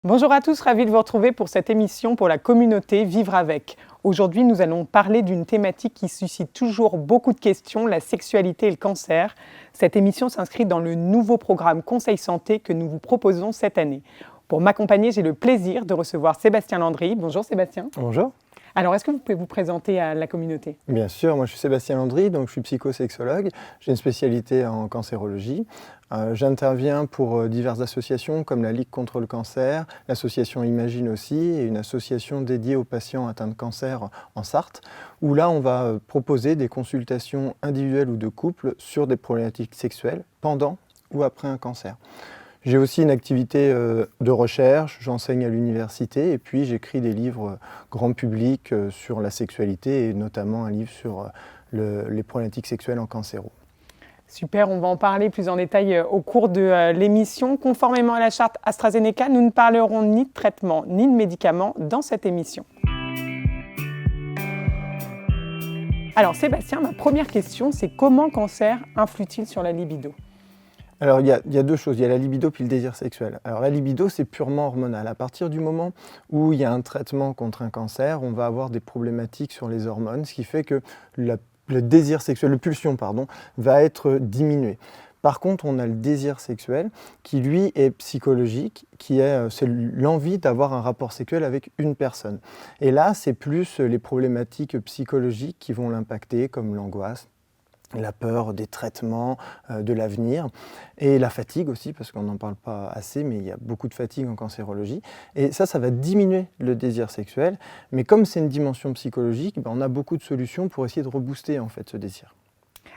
Bonjour à tous, ravi de vous retrouver pour cette émission pour la communauté Vivre avec. Aujourd'hui, nous allons parler d'une thématique qui suscite toujours beaucoup de questions, la sexualité et le cancer. Cette émission s'inscrit dans le nouveau programme Conseil Santé que nous vous proposons cette année. Pour m'accompagner, j'ai le plaisir de recevoir Sébastien Landry. Bonjour Sébastien. Bonjour. Alors, est-ce que vous pouvez vous présenter à la communauté ? Bien sûr, moi je suis Sébastien Landry, donc je suis psychosexologue, j'ai une spécialité en cancérologie. J'interviens pour diverses associations comme la Ligue contre le cancer, l'association Imagine aussi et une association dédiée aux patients atteints de cancer en Sarthe, où là on va proposer des consultations individuelles ou de couple sur des problématiques sexuelles pendant ou après un cancer. J'ai aussi une activité de recherche, j'enseigne à l'université et puis j'écris des livres grand public sur la sexualité et notamment un livre sur les problématiques sexuelles en cancéro. Super, on va en parler plus en détail au cours de l'émission. Conformément à la charte AstraZeneca, nous ne parlerons ni de traitement ni de médicaments dans cette émission. Alors Sébastien, ma première question, c'est comment le cancer influe-t-il sur la libido ? Alors il y a deux choses, il y a la libido puis le désir sexuel. Alors la libido c'est purement hormonal. À partir du moment où il y a un traitement contre un cancer, on va avoir des problématiques sur les hormones, ce qui fait que le désir sexuel, va être diminué. Par contre, on a le désir sexuel qui, lui, est psychologique, c'est l'envie d'avoir un rapport sexuel avec une personne. Et là, c'est plus les problématiques psychologiques qui vont l'impacter, comme l'angoisse, la peur des traitements, de l'avenir, et la fatigue aussi, parce qu'on n'en parle pas assez, mais il y a beaucoup de fatigue en cancérologie. Et ça va diminuer le désir sexuel, mais comme c'est une dimension psychologique, on a beaucoup de solutions pour essayer de rebooster en fait, ce désir.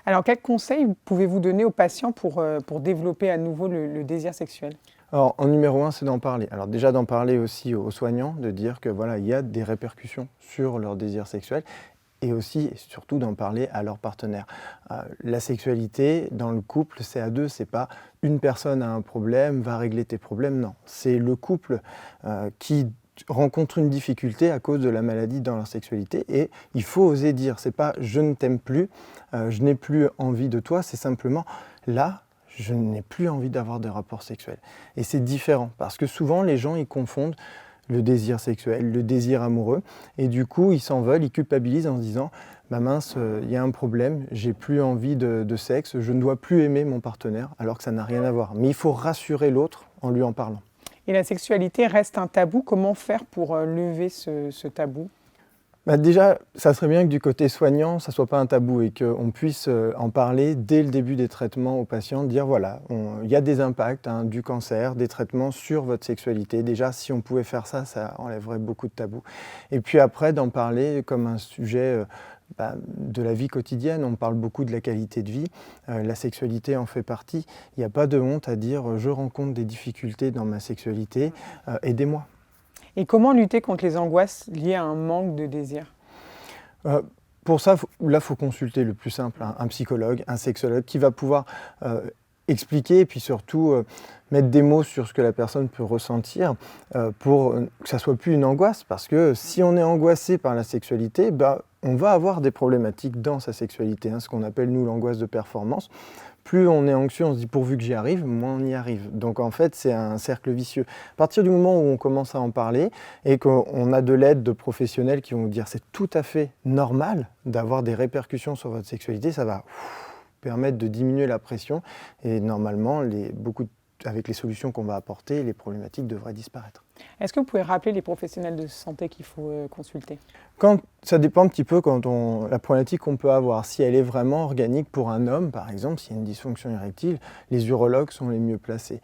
Alors, quels conseils pouvez-vous donner aux patients pour développer à nouveau le désir sexuel ? Alors, en numéro 1, c'est d'en parler. Alors déjà d'en parler aussi aux soignants, de dire que voilà, il y a des répercussions sur leur désir sexuel, et aussi et surtout d'en parler à leur partenaire. La sexualité dans le couple, c'est à deux, c'est pas une personne a un problème, va régler tes problèmes, non. C'est le couple qui rencontre une difficulté à cause de la maladie dans leur sexualité et il faut oser dire, c'est pas je ne t'aime plus, je n'ai plus envie de toi, c'est simplement là, je n'ai plus envie d'avoir des rapports sexuels. Et c'est différent parce que souvent les gens ils confondent le désir sexuel, le désir amoureux, et du coup ils s'en veulent, ils culpabilisent en se disant bah mince, il y a un problème, j'ai plus envie de sexe, je ne dois plus aimer mon partenaire, alors que ça n'a rien à voir. Mais il faut rassurer l'autre en lui en parlant. Et la sexualité reste un tabou, comment faire pour lever ce tabou ? Bah déjà, ça serait bien que du côté soignant, ça ne soit pas un tabou et qu'on puisse en parler dès le début des traitements aux patients, dire voilà, il y a des impacts du cancer, des traitements sur votre sexualité. Déjà, si on pouvait faire ça, ça enlèverait beaucoup de tabous. Et puis après, d'en parler comme un sujet de la vie quotidienne. On parle beaucoup de la qualité de vie, la sexualité en fait partie. Il n'y a pas de honte à dire je rencontre des difficultés dans ma sexualité, aidez-moi. Et comment lutter contre les angoisses liées à un manque de désir ? Pour ça, il faut consulter le plus simple, un psychologue, un sexologue qui va pouvoir expliquer et puis surtout mettre des mots sur ce que la personne peut ressentir pour que ça ne soit plus une angoisse. Parce que si on est angoissé par la sexualité, on va avoir des problématiques dans sa sexualité, ce qu'on appelle nous l'angoisse de performance. Plus on est anxieux, on se dit pourvu que j'y arrive, moins on y arrive. Donc en fait, c'est un cercle vicieux. À partir du moment où on commence à en parler et qu'on a de l'aide de professionnels qui vont vous dire c'est tout à fait normal d'avoir des répercussions sur votre sexualité, ça va permettre de diminuer la pression et normalement, avec les solutions qu'on va apporter, les problématiques devraient disparaître. Est-ce que vous pouvez rappeler les professionnels de santé qu'il faut consulter ? Ça dépend un petit peu la problématique qu'on peut avoir. Si elle est vraiment organique pour un homme, par exemple, s'il y a une dysfonction érectile, les urologues sont les mieux placés.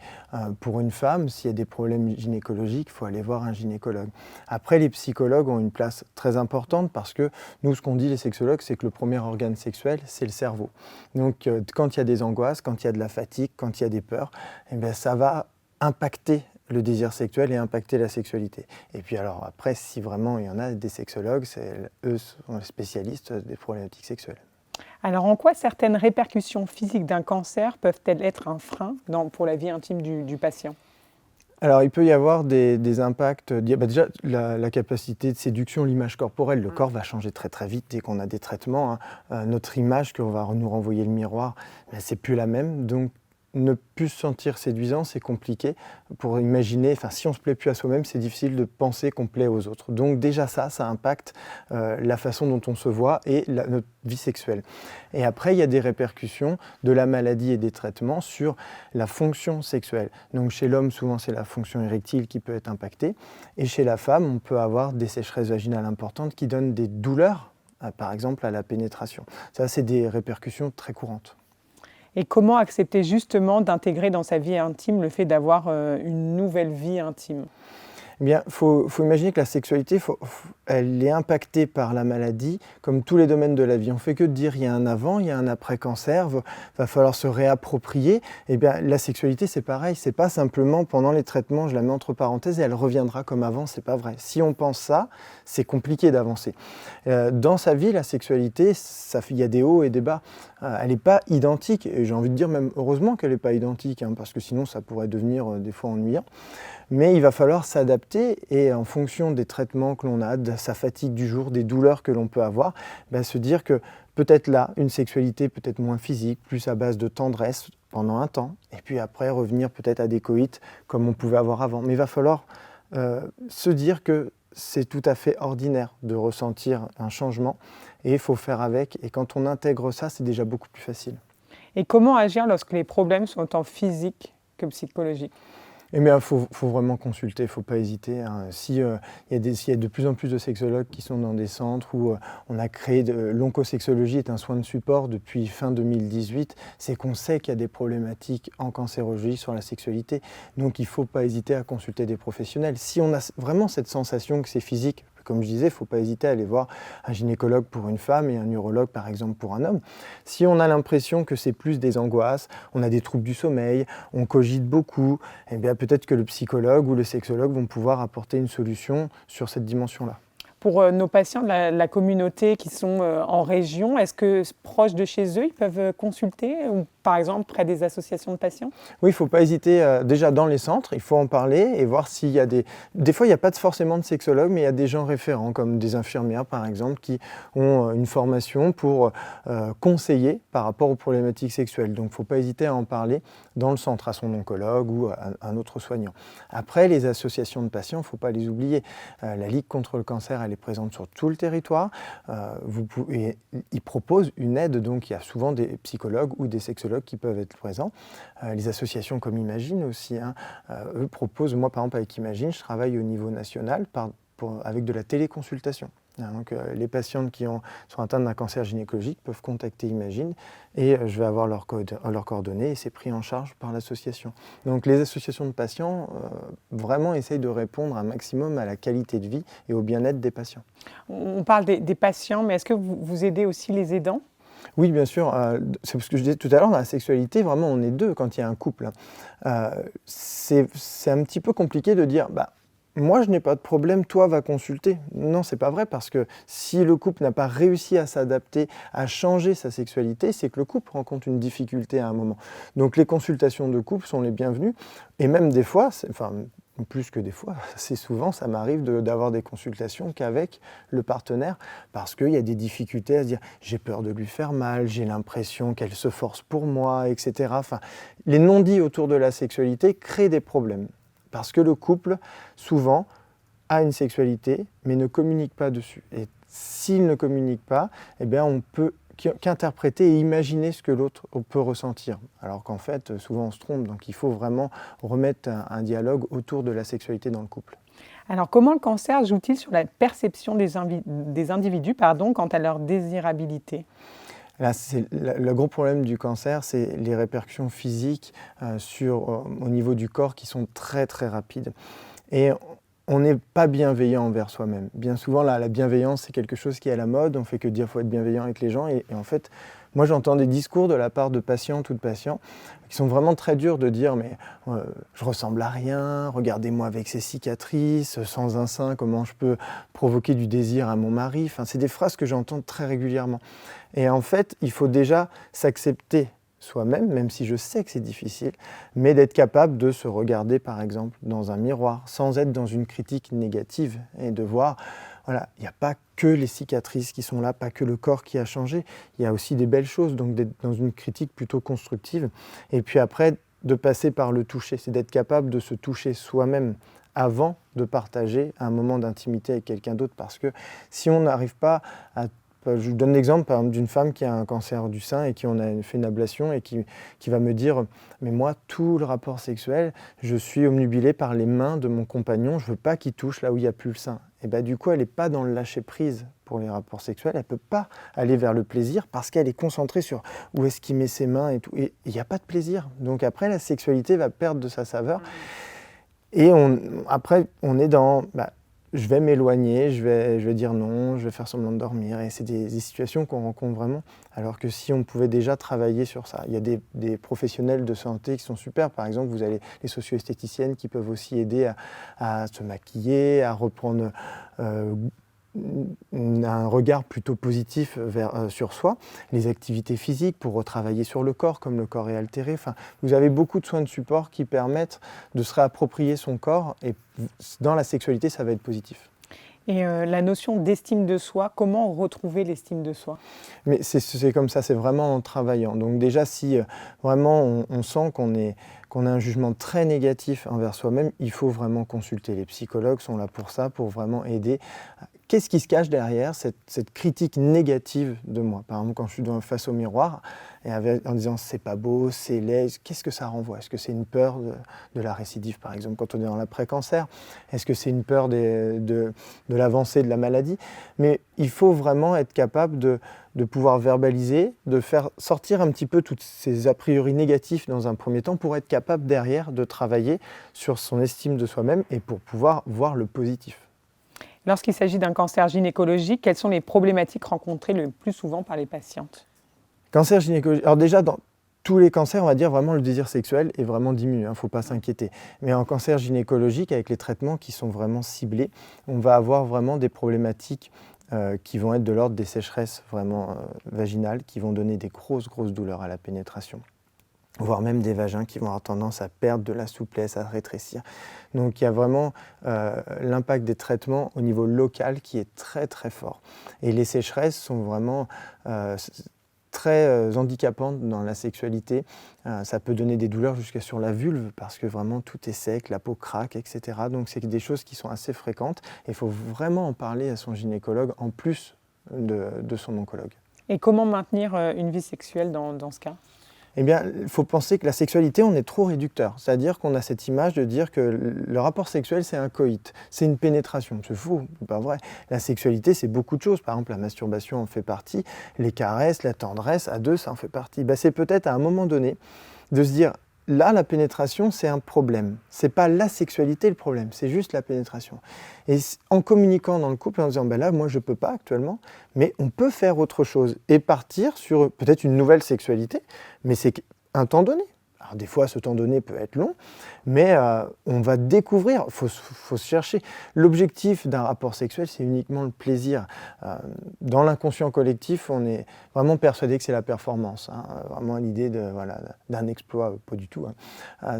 Pour une femme, s'il y a des problèmes gynécologiques, il faut aller voir un gynécologue. Après, les psychologues ont une place très importante parce que nous, ce qu'on dit les sexologues, c'est que le premier organe sexuel, c'est le cerveau. Donc, quand il y a des angoisses, quand il y a de la fatigue, quand il y a des peurs, ça va impacter le désir sexuel et impacter la sexualité. Et puis alors après, si vraiment il y en a des sexologues, eux sont les spécialistes des problématiques sexuelles. Alors en quoi certaines répercussions physiques d'un cancer peuvent-elles être un frein pour la vie intime du patient ? Alors il peut y avoir des impacts, déjà la capacité de séduction, l'image corporelle, le corps va changer très très vite dès qu'on a des traitements. Notre image qu'on va nous renvoyer le miroir, c'est plus la même. Donc ne plus se sentir séduisant, c'est compliqué. Pour imaginer, si on ne se plaît plus à soi-même, c'est difficile de penser qu'on plaît aux autres. Donc déjà ça impacte la façon dont on se voit et notre vie sexuelle. Et après, il y a des répercussions de la maladie et des traitements sur la fonction sexuelle. Donc chez l'homme, souvent c'est la fonction érectile qui peut être impactée. Et chez la femme, on peut avoir des sécheresses vaginales importantes qui donnent des douleurs, par exemple à la pénétration. Ça, c'est des répercussions très courantes. Et comment accepter justement d'intégrer dans sa vie intime le fait d'avoir une nouvelle vie intime ? Eh bien, faut imaginer que la sexualité, elle est impactée par la maladie, comme tous les domaines de la vie. On ne fait que dire il y a un avant, il y a un après-cancer, va falloir se réapproprier. Eh bien, la sexualité, c'est pareil. C'est pas simplement pendant les traitements, je la mets entre parenthèses et elle reviendra comme avant. C'est pas vrai. Si on pense ça, c'est compliqué d'avancer. Dans sa vie, la sexualité, il y a des hauts et des bas. Elle n'est pas identique. Et j'ai envie de dire même heureusement qu'elle n'est pas identique, parce que sinon ça pourrait devenir des fois ennuyant. Mais il va falloir s'adapter et en fonction des traitements que l'on a, de sa fatigue du jour, des douleurs que l'on peut avoir, se dire que peut-être là, une sexualité peut-être moins physique, plus à base de tendresse pendant un temps, et puis après revenir peut-être à des coïts comme on pouvait avoir avant. Mais il va falloir se dire que c'est tout à fait ordinaire de ressentir un changement et il faut faire avec. Et quand on intègre ça, c'est déjà beaucoup plus facile. Et comment agir lorsque les problèmes sont autant physiques que psychologiques ? Eh bien, faut vraiment consulter, il ne faut pas hésiter. S'il y a de plus en plus de sexologues qui sont dans des centres où on a créé l'oncosexologie est un soin de support depuis fin 2018, c'est qu'on sait qu'il y a des problématiques en cancérologie sur la sexualité. Donc il ne faut pas hésiter à consulter des professionnels. Si on a vraiment cette sensation que c'est physique, comme je disais, il ne faut pas hésiter à aller voir un gynécologue pour une femme et un urologue, par exemple, pour un homme. Si on a l'impression que c'est plus des angoisses, on a des troubles du sommeil, on cogite beaucoup, eh bien peut-être que le psychologue ou le sexologue vont pouvoir apporter une solution sur cette dimension-là. Pour nos patients de la communauté qui sont en région, est-ce que proches de chez eux, ils peuvent consulter ou par exemple près des associations de patients ? Oui, il ne faut pas hésiter déjà dans les centres, il faut en parler et voir s'il y a des fois, il n'y a pas forcément de sexologue, mais il y a des gens référents comme des infirmières par exemple qui ont une formation pour conseiller par rapport aux problématiques sexuelles. Donc il ne faut pas hésiter à en parler dans le centre, à son oncologue ou à un autre soignant. Après, les associations de patients, il ne faut pas les oublier. La Ligue contre le cancer, elle est présente sur tout le territoire. Ils proposent une aide, donc il y a souvent des psychologues ou des sexologues qui peuvent être présents. Les associations comme Imagine aussi, eux proposent, moi par exemple avec Imagine, je travaille au niveau national avec de la téléconsultation. Donc les patientes qui sont atteintes d'un cancer gynécologique peuvent contacter Imagine et je vais avoir leurs coordonnées et c'est pris en charge par l'association. Donc les associations de patients vraiment essayent de répondre un maximum à la qualité de vie et au bien-être des patients. On parle des patients, mais est-ce que vous aidez aussi les aidants ? Oui, bien sûr. C'est ce que je disais tout à l'heure, dans la sexualité, vraiment, on est deux quand il y a un couple. C'est un petit peu compliqué de dire moi, je n'ai pas de problème, toi, va consulter. Non, c'est pas vrai, parce que si le couple n'a pas réussi à s'adapter, à changer sa sexualité, c'est que le couple rencontre une difficulté à un moment. Donc les consultations de couple sont les bienvenues, et même des fois, plus que des fois, assez souvent, ça m'arrive d'avoir des consultations qu'avec le partenaire parce qu'il y a des difficultés à se dire j'ai peur de lui faire mal, j'ai l'impression qu'elle se force pour moi, etc. Les non-dits autour de la sexualité créent des problèmes parce que le couple, souvent, a une sexualité mais ne communique pas dessus. Et s'il ne communique pas, eh bien, on peut qu'interpréter et imaginer ce que l'autre peut ressentir. Alors qu'en fait, souvent on se trompe, donc il faut vraiment remettre un dialogue autour de la sexualité dans le couple. Alors comment le cancer joue-t-il sur la perception des individus quant à leur désirabilité ? Là, le gros problème du cancer, c'est les répercussions physiques au niveau du corps qui sont très très rapides. Et on n'est pas bienveillant envers soi-même. Bien souvent, la bienveillance, c'est quelque chose qui est à la mode. On ne fait que dire qu'il faut être bienveillant avec les gens. Et en fait, moi, j'entends des discours de la part de patientes ou de patients qui sont vraiment très durs de dire « mais je ressemble à rien, regardez-moi avec ces cicatrices, sans un sein, comment je peux provoquer du désir à mon mari ?» C'est des phrases que j'entends très régulièrement. Et en fait, il faut déjà s'accepter soi-même, même si je sais que c'est difficile, mais d'être capable de se regarder par exemple dans un miroir sans être dans une critique négative et de voir voilà, il n'y a pas que les cicatrices qui sont là, pas que le corps qui a changé, il y a aussi des belles choses, donc d'être dans une critique plutôt constructive. Et puis après, de passer par le toucher, c'est d'être capable de se toucher soi-même avant de partager un moment d'intimité avec quelqu'un d'autre. Parce que si on n'arrive pas à... Je vous donne l'exemple par exemple d'une femme qui a un cancer du sein et qui on a fait une ablation et qui va me dire « mais moi, tout le rapport sexuel, je suis omnubilée par les mains de mon compagnon, je ne veux pas qu'il touche là où il n'y a plus le sein ». Et bien du coup, elle n'est pas dans le lâcher-prise pour les rapports sexuels, elle ne peut pas aller vers le plaisir parce qu'elle est concentrée sur où est-ce qu'il met ses mains et tout. Et il n'y a pas de plaisir. Donc après, la sexualité va perdre de sa saveur. Et après, on est dans... je vais m'éloigner, je vais dire non, je vais faire semblant de dormir. Et c'est des situations qu'on rencontre vraiment. Alors que si on pouvait déjà travailler sur ça, il y a des professionnels de santé qui sont super. Par exemple, vous avez les socio-esthéticiennes qui peuvent aussi aider à se maquiller, à reprendre un regard plutôt positif sur soi. Les activités physiques pour retravailler sur le corps, comme le corps est altéré. Enfin, vous avez beaucoup de soins de support qui permettent de se réapproprier son corps. Et dans la sexualité, ça va être positif. Et la notion d'estime de soi, comment retrouver l'estime de soi ? Mais c'est comme ça, c'est vraiment en travaillant. Donc déjà, si vraiment on sent qu'on a un jugement très négatif envers soi-même, il faut vraiment consulter. Les psychologues sont là pour ça, pour vraiment aider. Qu'est-ce qui se cache derrière cette critique négative de moi ? Par exemple, quand je suis face au miroir, et en disant « c'est pas beau, c'est laid », qu'est-ce que ça renvoie ? Est-ce que c'est une peur de la récidive, par exemple, quand on est dans l'après-cancer ? Est-ce que c'est une peur de l'avancée de la maladie ? Mais il faut vraiment être capable de pouvoir verbaliser, de faire sortir un petit peu tous ces a priori négatifs dans un premier temps pour être capable derrière de travailler sur son estime de soi-même et pour pouvoir voir le positif. Lorsqu'il s'agit d'un cancer gynécologique, quelles sont les problématiques rencontrées le plus souvent par les patientes ? Cancer gynécologique. Alors déjà, dans tous les cancers, on va dire vraiment le désir sexuel est vraiment diminué, il ne faut pas s'inquiéter. Mais en cancer gynécologique, avec les traitements qui sont vraiment ciblés, on va avoir vraiment des problématiques qui vont être de l'ordre des sécheresses vraiment vaginales, qui vont donner des grosses douleurs à la pénétration, voire même des vagins qui vont avoir tendance à perdre de la souplesse, à rétrécir. Donc il y a vraiment l'impact des traitements au niveau local qui est très fort. Et les sécheresses sont vraiment très handicapantes dans la sexualité. Ça peut donner des douleurs jusqu'à sur la vulve parce que vraiment tout est sec, la peau craque, etc. Donc c'est des choses qui sont assez fréquentes et il faut vraiment en parler à son gynécologue en plus de son oncologue. Et comment maintenir une vie sexuelle dans ce cas ? Eh bien, il faut penser que la sexualité, on est trop réducteur. C'est-à-dire qu'on a cette image de dire que le rapport sexuel, c'est un coït, c'est une pénétration. C'est faux, c'est pas vrai. La sexualité, c'est beaucoup de choses. Par exemple, la masturbation en fait partie, les caresses, la tendresse, à deux, ça en fait partie. C'est peut-être à un moment donné de se dire, là, la pénétration, c'est un problème. C'est pas la sexualité le problème, c'est juste la pénétration. Et en communiquant dans le couple, en disant, là, moi, je peux pas actuellement, mais on peut faire autre chose et partir sur peut-être une nouvelle sexualité, mais c'est un temps donné. Alors des fois, ce temps donné peut être long, mais on va découvrir, il faut se chercher. L'objectif d'un rapport sexuel, c'est uniquement le plaisir. Dans l'inconscient collectif, on est vraiment persuadé que c'est la performance. Vraiment l'idée d'un exploit, pas du tout.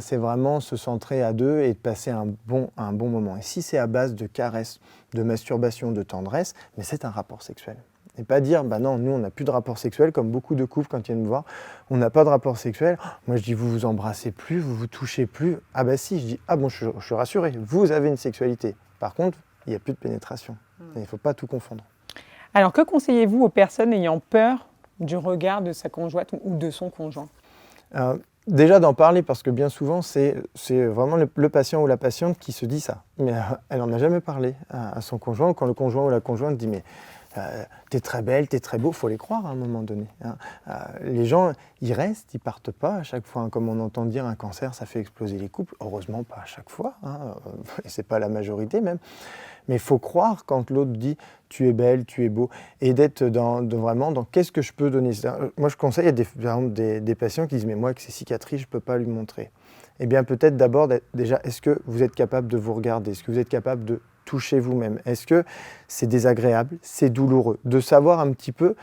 C'est vraiment se centrer à deux et de passer un bon moment. Et si c'est à base de caresses, de masturbation, de tendresse, mais c'est un rapport sexuel. Et pas dire, non, nous on n'a plus de rapport sexuel, comme beaucoup de couples quand ils viennent me voir, on n'a pas de rapport sexuel. Moi je dis, vous vous embrassez plus, vous vous touchez plus. Ah si, je dis, je suis rassuré, vous avez une sexualité. Par contre, il n'y a plus de pénétration. Il ne faut pas tout confondre. Alors que conseillez-vous aux personnes ayant peur du regard de sa conjointe ou de son conjoint ? Déjà d'en parler parce que bien souvent c'est vraiment le patient ou la patiente qui se dit ça. Mais elle n'en a jamais parlé à son conjoint. Quand le conjoint ou la conjointe dit mais t'es très belle, t'es très beau, il faut les croire à un moment donné. Les gens, ils restent, ils partent pas à chaque fois. Comme on entend dire, un cancer, ça fait exploser les couples. Heureusement, pas à chaque fois, et c'est pas la majorité même. Mais il faut croire quand l'autre dit « tu es belle, tu es beau » et d'être vraiment dans « qu'est-ce que je peux donner ?» Moi, je conseille à des patients qui disent « mais moi, avec ces cicatrices, je ne peux pas lui montrer ». Eh bien, peut-être d'abord, déjà, est-ce que vous êtes capable de vous regarder ? Est-ce que vous êtes capable de toucher vous-même ? Est-ce que c'est désagréable ? C'est douloureux ? De savoir un petit peu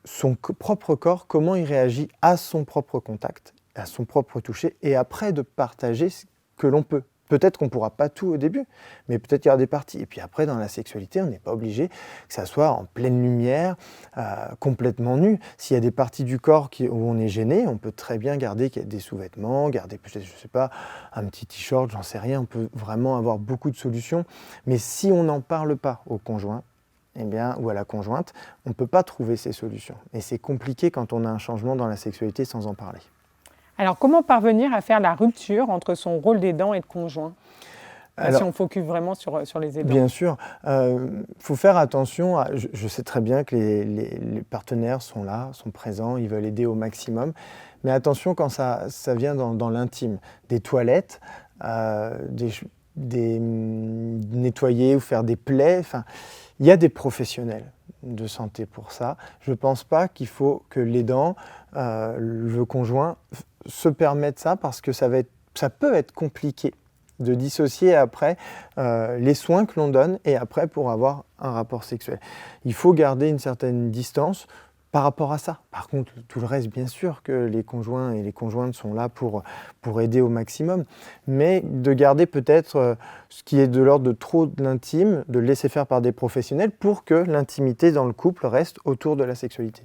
son propre corps, comment il réagit à son propre contact, à son propre toucher, et après de partager ce que l'on peut. peut-être qu'on ne pourra pas tout au début, mais peut-être qu'il y aura des parties. Et puis après, dans la sexualité, on n'est pas obligé que ça soit en pleine lumière, complètement nu. S'il y a des parties du corps où on est gêné, on peut très bien garder des sous-vêtements, garder peut-être, je ne sais pas, un petit t-shirt, j'en sais rien. On peut vraiment avoir beaucoup de solutions. Mais si on n'en parle pas au conjoint, eh bien, ou à la conjointe, on ne peut pas trouver ces solutions. Et c'est compliqué quand on a un changement dans la sexualité sans en parler. Alors, comment parvenir à faire la rupture entre son rôle d'aidant et de conjoint ? Si on focus vraiment sur les aidants. Bien sûr, faut faire attention. Je sais très bien que les partenaires sont là, sont présents, ils veulent aider au maximum. Mais attention quand ça vient dans l'intime. Des toilettes, nettoyer ou faire des plaies. Enfin, il y a des professionnels de santé pour ça. Je ne pense pas qu'il faut que l'aidant, le conjoint, se permette ça parce que ça peut être compliqué de dissocier après les soins que l'on donne et après pour avoir un rapport sexuel. Il faut garder une certaine distance par rapport à ça. Par contre, tout le reste, bien sûr que les conjoints et les conjointes sont là pour aider au maximum, mais de garder peut-être ce qui est de l'ordre de trop de l'intime, de le laisser faire par des professionnels pour que l'intimité dans le couple reste autour de la sexualité.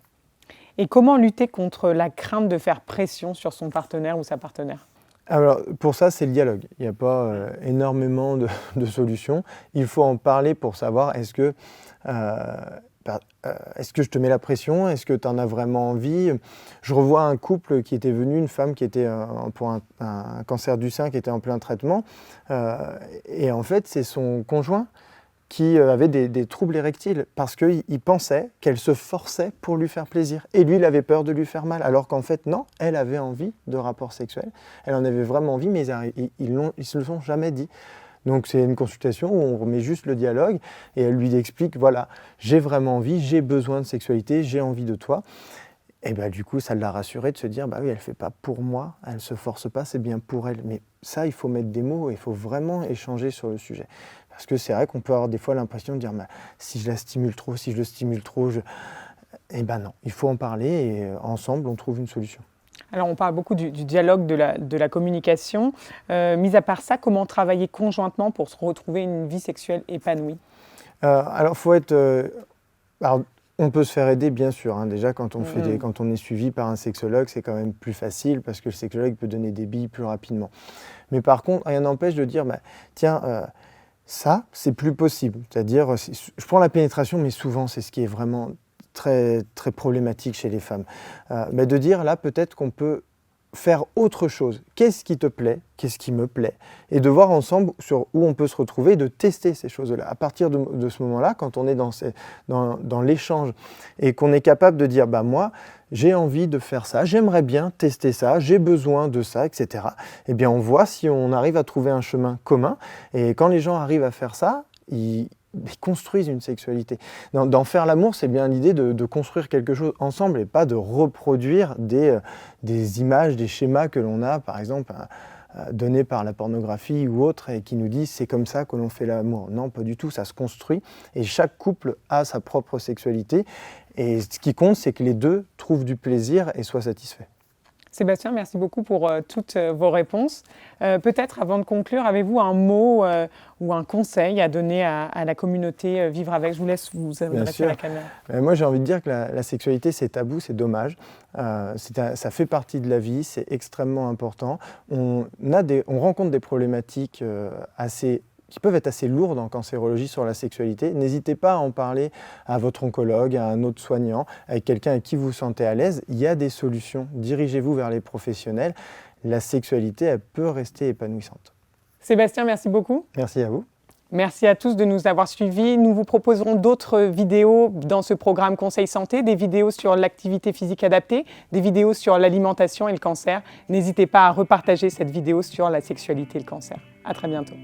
Et comment lutter contre la crainte de faire pression sur son partenaire ou sa partenaire ? Alors, pour ça, c'est le dialogue. Il n'y a pas énormément de solutions. Il faut en parler pour savoir est-ce que je te mets la pression ? Est-ce que tu en as vraiment envie ? Je revois un couple qui était venu, une femme qui était pour un cancer du sein qui était en plein traitement. Et en fait, c'est son conjoint qui avait des troubles érectiles parce qu'il pensait qu'elle se forçait pour lui faire plaisir. Et lui, il avait peur de lui faire mal. Alors qu'en fait, non, elle avait envie de rapports sexuels. Elle en avait vraiment envie, mais ils ne se le sont jamais dit. Donc c'est une consultation où on remet juste le dialogue et elle lui explique, voilà, j'ai vraiment envie, j'ai besoin de sexualité, j'ai envie de toi. Et bien du coup, ça l'a rassurée de se dire, bah oui, elle ne fait pas pour moi, elle ne se force pas, c'est bien pour elle. Mais ça, il faut mettre des mots, il faut vraiment échanger sur le sujet. Parce que c'est vrai qu'on peut avoir des fois l'impression de dire, bah, si je la stimule trop, si je le stimule trop, eh bien non, il faut en parler et ensemble, on trouve une solution. Alors, on parle beaucoup du dialogue, de la communication. Mis à part ça, comment travailler conjointement pour se retrouver une vie sexuelle épanouie ? Alors, faut être... on peut se faire aider, bien sûr. Hein. Déjà, quand on est suivi par un sexologue, c'est quand même plus facile parce que le sexologue peut donner des billes plus rapidement. Mais par contre, rien n'empêche de dire, bah, tiens, ça, c'est plus possible. C'est-à-dire, je prends la pénétration, mais souvent, c'est ce qui est vraiment très, très problématique chez les femmes. Mais de dire, là, peut-être qu'on peut faire autre chose. Qu'est-ce qui te plaît ? Qu'est-ce qui me plaît ? Et de voir ensemble sur où on peut se retrouver, de tester ces choses-là. À partir de ce moment-là, quand on est dans l'échange et qu'on est capable de dire, bah moi, j'ai envie de faire ça, j'aimerais bien tester ça, j'ai besoin de ça, etc. Eh bien, on voit si on arrive à trouver un chemin commun. Et quand les gens arrivent à faire ça, ils construisent une sexualité. Dans faire l'amour, c'est bien l'idée de construire quelque chose ensemble et pas de reproduire des images, des schémas que l'on a, par exemple, donnés par la pornographie ou autre, et qui nous disent c'est comme ça que l'on fait l'amour. Non, pas du tout, ça se construit et chaque couple a sa propre sexualité et ce qui compte, c'est que les deux trouvent du plaisir et soient satisfaits. Sébastien, merci beaucoup pour toutes vos réponses. Peut-être avant de conclure, avez-vous un mot ou un conseil à donner à la communauté Vivre avec ? Je vous laisse vous adresser à la caméra. Moi, j'ai envie de dire que la sexualité, c'est tabou, c'est dommage. Ça fait partie de la vie, c'est extrêmement important. On rencontre des problématiques qui peuvent être assez lourdes en cancérologie sur la sexualité. N'hésitez pas à en parler à votre oncologue, à un autre soignant, avec quelqu'un avec qui vous vous sentez à l'aise. Il y a des solutions. Dirigez-vous vers les professionnels. La sexualité, elle peut rester épanouissante. Sébastien, merci beaucoup. Merci à vous. Merci à tous de nous avoir suivis. Nous vous proposerons d'autres vidéos dans ce programme Conseil Santé, des vidéos sur l'activité physique adaptée, des vidéos sur l'alimentation et le cancer. N'hésitez pas à repartager cette vidéo sur la sexualité et le cancer. À très bientôt.